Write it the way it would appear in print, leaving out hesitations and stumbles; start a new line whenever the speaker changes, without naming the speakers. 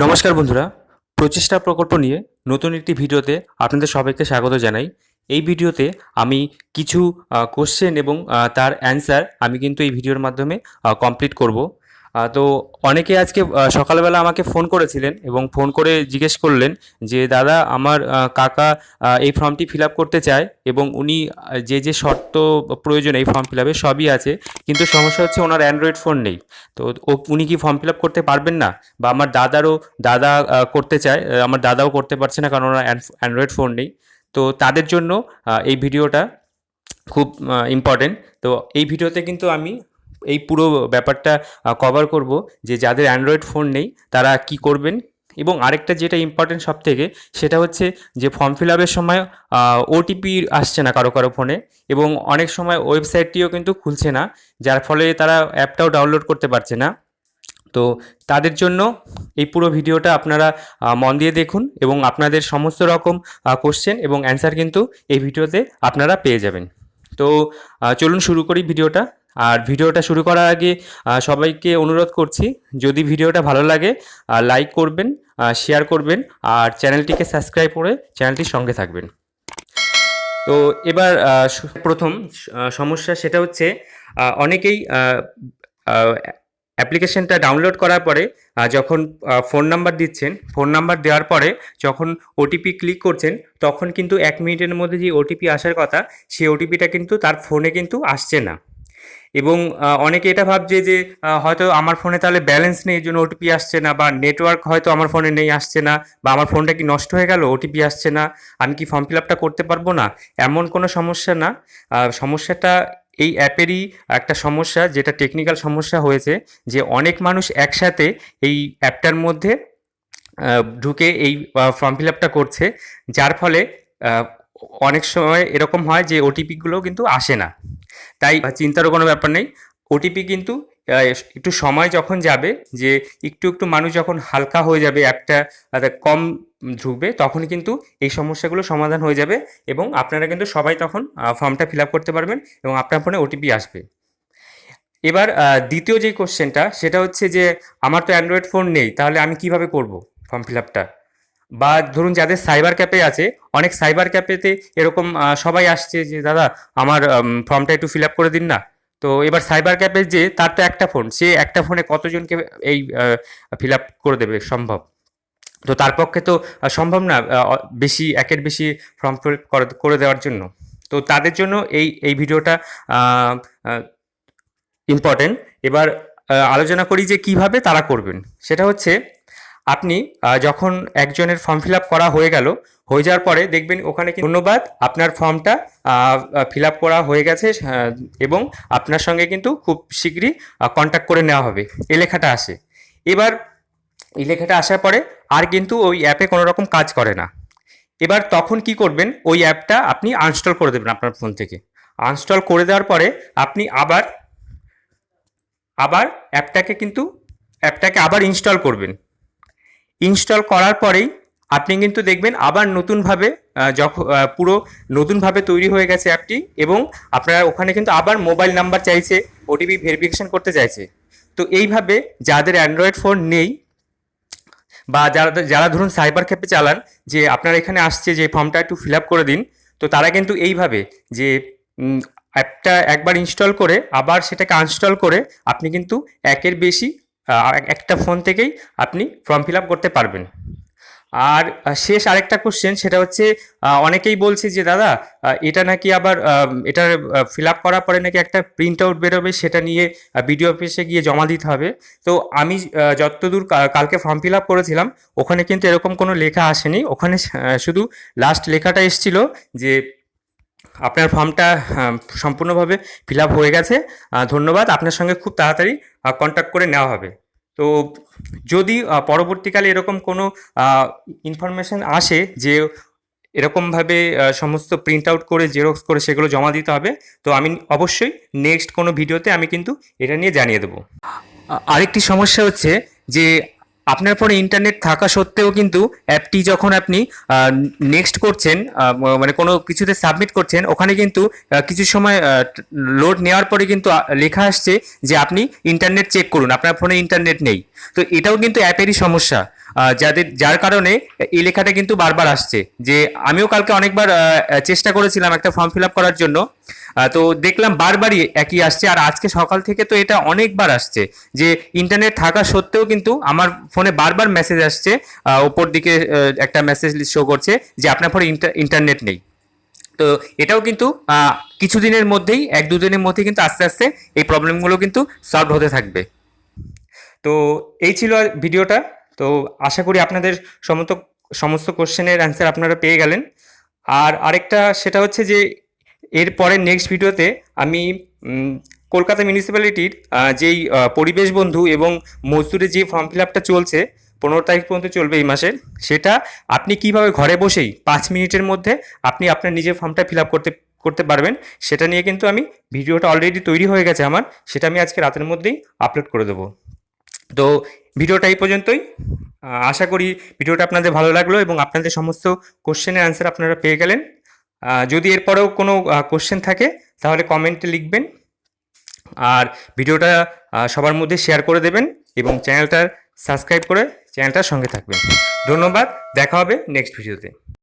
নমস্কার বন্ধুরা, প্রচেষ্টা প্রকল্প নিয়ে নতুন একটি ভিডিওতে আপনাদের সবাইকে স্বাগত জানাই। এই ভিডিওতে আমি কিছু কোশ্চেন এবং তার অ্যান্সার আমি কিন্তু এই ভিডিওর মাধ্যমে কমপ্লিট করব। তো অনেকে আজকে সকালবেলা আমাকে ফোন করেছিলেন এবং ফোন করে জিজ্ঞেস করলেন যে দাদা আমার কাকা এই ফর্মটি ফিল আপ করতে চায় এবং উনি যে শর্ত প্রয়োজন এই ফর্ম ফিল আপের সবই আছে, কিন্তু সমস্যা হচ্ছে ওনার অ্যান্ড্রয়েড ফোন নেই। তো উনি কি ফর্ম ফিল আপ করতে পারবেন না? বা আমার দাদা করতে চায়, আমার দাদাও করতে পারছে না কারণ ওনার অ্যান্ড্রয়েড ফোন নেই। তো তাদের জন্য এই ভিডিওটা খুব ইম্পর্টেন্ট। তো এই ভিডিওতে কিন্তু আমি এই পুরো ব্যাপারটা কভার করব যে যাদের অ্যান্ড্রয়েড ফোন নেই তারা কি করবেন। এবং আরেকটা যেটা ইম্পর্টেন্ট সব থেকে, সেটা হচ্ছে যে ফর্ম ফিল আপের সময় ওটিপি আসছে না কারো কারো ফোনে, এবং অনেক সময় ওয়েবসাইটটিও কিন্তু খুলছে না, যার ফলে তারা অ্যাপটাও ডাউনলোড করতে পারছে না। তো তাদের জন্য এই পুরো ভিডিওটা আপনারা মন দিয়ে দেখুন এবং আপনাদের সমস্ত রকম কোশ্চেন এবং অ্যান্সার কিন্তু এই ভিডিওতে আপনারা পেয়ে যাবেন। তো চলুন শুরু করি ভিডিওটা। আর ভিডিওটা শুরু করার আগে সবাইকে অনুরোধ করছি, যদি ভিডিওটা ভালো লাগে লাইক করবেন, শেয়ার করবেন, আর চ্যানেলটিকে সাবস্ক্রাইব করে চ্যানেলটির সঙ্গে থাকবেন। তো এবার প্রথম সমস্যা সেটা হচ্ছে অনেকেই অ্যাপ্লিকেশনটা ডাউনলোড করার পরে যখন ফোন নাম্বার দিচ্ছেন, ফোন নাম্বার দেওয়ার পরে যখন ওটিপি ক্লিক করছেন, তখন কিন্তু 1 মিনিটের মধ্যে যে ওটিপি আসার কথা, সেই ওটিপিটা কিন্তু তার ফোনে কিন্তু আসছে না। এবং অনেকে এটা ভাবছে যে হয়তো আমার ফোনে তাহলে ব্যালেন্স নেই, এই জন্য ওটিপি আসছে না, বা নেটওয়ার্ক হয়তো আমার ফোনে নেই, আসছে না, বা আমার ফোনটা কি নষ্ট হয়ে গেল, ওটিপি আসছে না, আমি কি ফর্ম ফিল আপটা করতে পারবো না। এমন কোনো সমস্যা না। সমস্যাটা এই অ্যাপেরই একটা সমস্যা, যেটা টেকনিক্যাল সমস্যা হয়েছে, যে অনেক মানুষ একসাথে এই অ্যাপটার মধ্যে ঢুকে এই ফর্ম ফিল আপটা করছে, যার ফলে অনেক সময় এরকম হয় যে ওটিপিগুলো কিন্তু আসে না। তাই চিন্তারও কোনো ব্যাপার নেই। ওটিপি কিন্তু একটু সময় যখন যাবে, যে একটু একটু মানুষ যখন হালকা হয়ে যাবে, অ্যাপটা কম ঢুকবে, তখন কিন্তু এই সমস্যাগুলো সমাধান হয়ে যাবে এবং আপনারা কিন্তু সবাই তখন ফর্মটা ফিল আপ করতে পারবেন এবং আপনার ফোনে ওটিপি আসবে। এবার দ্বিতীয় যে কোশ্চেনটা, সেটা হচ্ছে যে আমার তো অ্যান্ড্রয়েড ফোন নেই, তাহলে আমি কিভাবে করব ফর্ম ফিল আপটা? বা ধরুন যাদের সাইবার ক্যাফে আছে, অনেক সাইবার ক্যাফেতে এরকম সবাই আসছে যে দাদা আমার ফর্মটা একটু ফিল আপ করে দিন না। তো এবার সাইবার ক্যাফে যে তার তো একটা ফোন, সে একটা ফোনে কতজনকে এই ফিল আপ করে দেবে সম্ভব? তো তার পক্ষে তো সম্ভব না বেশি, একের বেশি ফর্ম ফিল করে দেওয়ার জন্য। তো তাদের জন্য এই ভিডিওটা ইম্পর্টেন্ট। এবার আলোচনা করি যে কিভাবে তারা করবেন। সেটা হচ্ছে আপনি যখন একজনের ফর্ম ফিল আপ করা হয়ে যাওয়ার পরে দেখবেন ওখানে ধন্যবাদ, আপনার ফর্মটা ফিল আপ করা হয়ে গেছে এবং আপনার সঙ্গে কিন্তু খুব শীঘ্রই কন্ট্যাক্ট করে নেওয়া হবে, এই লেখাটা আসে। এবার এই লেখাটা আসার পরে আর কিন্তু ওই অ্যাপে কোনো রকম কাজ করে না। এবার তখন কি করবেন, ওই অ্যাপটা আপনি আনস্টল করে দেবেন আপনার ফোন থেকে। আনস্টল করে দেওয়ার পরে আপনি আবার আবার অ্যাপটাকে আবার ইনস্টল করবেন। ইনস্টল করার পরেই আপনি কিন্তু দেখবেন আবার নতুনভাবে যখন পুরো নতুনভাবে তৈরি হয়ে গেছে অ্যাপটি, এবং আপনার ওখানে কিন্তু আবার মোবাইল নাম্বার চাইছে, ওটিপি ভেরিফিকেশন করতে চাইছে। তো এইভাবে যাদের অ্যান্ড্রয়েড ফোন নেই, বা যারা ধরুন সাইবার ক্যাফে চালান, যে আপনার এখানে আসছে যে ফর্মটা একটু ফিল আপ করে দিন, তো তারা কিন্তু এইভাবে যে অ্যাপটা একবার ইনস্টল করে আবার সেটাকে আনস্টল করে আপনি কিন্তু একের বেশি একটা ফোন থেকেই আপনি ফর্ম ফিল আপ করতে পারবেন। আর শেষ আরেকটা কোশ্চেন, সেটা হচ্ছে অনেকেই বলছে যে দাদা এটা নাকি আবার এটার ফিল আপ করার পরে নাকি একটা প্রিন্ট আউট বেরোবে, সেটা নিয়ে বিডিও অফিসে গিয়ে জমা দিতে হবে। তো আমি যতদূর কালকে ফর্ম ফিল আপ করেছিলাম, ওখানে কিন্তু এরকম কোনো লেখা আসেনি। ওখানে শুধু লাস্ট লেখাটা এসেছিল যে আপনার ফর্মটা সম্পূর্ণভাবে ফিল আপ হয়ে গেছে, ধন্যবাদ, আপনার সঙ্গে খুব তাড়াতাড়ি কন্ট্যাক্ট করে নেওয়া হবে। তো যদি পরবর্তীকালে এরকম কোনো ইনফরমেশান আসে যে এরকমভাবে সমস্ত প্রিন্ট আউট করে জেরক্স করে সেগুলো জমা দিতে হবে, তো আমি অবশ্যই নেক্সট কোনো ভিডিওতে আমি কিন্তু এটা নিয়ে জানিয়ে দেবো। আরেকটি সমস্যা হচ্ছে যে আপনার ফোনে ইন্টারনেট থাকা সত্ত্বেও কিন্তু অ্যাপটি যখন আপনি নেক্সট করছেন, মানে কোনো কিছুতে সাবমিট করছেন, ওখানে কিন্তু কিছু সময় লোড নেওয়ার পরে কিন্তু লেখা আসছে যে আপনি ইন্টারনেট চেক করুন, আপনার ফোনে ইন্টারনেট নেই। তো এটাও কিন্তু অ্যাপেরই সমস্যা, যার কারণে এই লেখাটা কিন্তু বারবার আসছে। যে আমিও কালকে অনেকবার চেষ্টা করেছিলাম একটা ফর্ম ফিল আপ করার জন্য, তো দেখলাম বারবারই একই আসছে। আর আজকে সকাল থেকে তো এটা অনেকবার আসছে যে ইন্টারনেট থাকা সত্ত্বেও কিন্তু আমার ফোনে বারবার মেসেজ আসছে, ওপর দিকে একটা মেসেজ শো করছে যে আপনার ফোনে ইন্টারনেট নেই। তো এটাও কিন্তু কিছুদিনের মধ্যেই, 1-2 দিনের মধ্যেই কিন্তু আস্তে আস্তে এই প্রবলেমগুলো কিন্তু সলভ হতে থাকবে। তো এই ছিল ভিডিওটা। তো আশা করি আপনাদের সমস্ত সমস্ত কোশ্চেনের অ্যান্সার আপনারা পেয়ে গেলেন। আর আরেকটা সেটা হচ্ছে যে এর পরের নেক্সট ভিডিওতে আমি কলকাতা মিউনিসিপ্যালিটির যেই পরিবেশ বন্ধু এবং মজদুরের যে ফর্ম ফিল আপটা চলছে, 15 তারিখ পর্যন্ত চলবে এই মাসের, সেটা আপনি কিভাবে ঘরে বসেই 5 মিনিটের মধ্যে আপনি আপনার নিজের ফর্মটা ফিল আপ করতে করতে পারবেন, সেটা নিয়ে কিন্তু আমি ভিডিওটা অলরেডি তৈরি হয়ে গেছে আমার, সেটা আমি আজকে রাতের মধ্যেই আপলোড করে দেবো। তো ভিডিওটা এই পর্যন্তই। আশা করি ভিডিওটা আপনাদের ভালো লাগলো এবং আপনাদের সমস্ত কোশ্চেনের অ্যান্সার আপনারা পেয়ে গেলেন। যদি এরপরেও কোনো কোশ্চেন থাকে তাহলে কমেন্টে লিখবেন, আর ভিডিওটা সবার মধ্যে শেয়ার করে দেবেন এবং চ্যানেলটা সাবস্ক্রাইব করে চ্যানেলটার সঙ্গে থাকবেন। ধন্যবাদ, দেখা হবে নেক্সট ভিডিওতে।